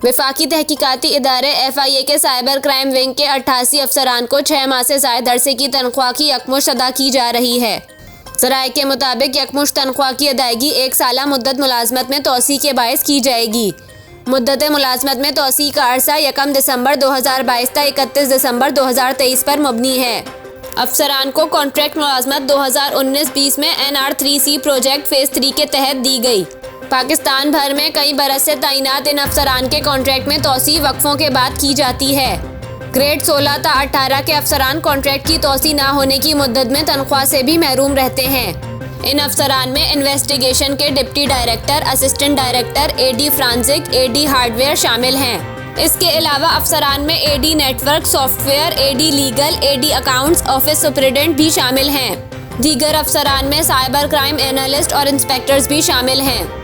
वफाकी तहकीकाती इदारे FIA के साइबर क्राइम विंग के 88 अफसरान को 6 माह से ज़ायद अरसे की तनख्वाह की यकमुश्त अदा की जा रही है। ज़राए के मुताबिक यकमुश्त तनख्वाह की अदायगी 1 साला मुद्दत मुलाजमत में तोसी के बायस की जाएगी। मुद्दत मुलाजमत में तोसी का अरसा 1 दिसंबर 2022 था 31 दिसंबर 2023 पर मबनी है। अफसरान को कॉन्ट्रैक्ट मुलाजमत 2019-20 में NR3C प्रोजेक्ट फ़ेज़ 3 के तहत दी गई। पाकिस्तान भर में कई बरस से तैनात इन अफसरान के कॉन्ट्रैक्ट में तोसी वक्फों के बाद की जाती है। ग्रेड 16 ता 18 के अफसरान कॉन्ट्रैक्ट की तोसी ना होने की मुद्दत में तनख्वाह से भी महरूम रहते हैं। इन अफसरान में इन्वेस्टिगेशन के deputy director, assistant director, AD forensic, AD hardware शामिल हैं। इसके अलावा अफसरान में AD network software, AD legal, AD accounts, office superintendent भी शामिल हैं। दीगर अफसरान में साइबर क्राइम एनालिस्ट और इंस्पेक्टर्स भी शामिल हैं।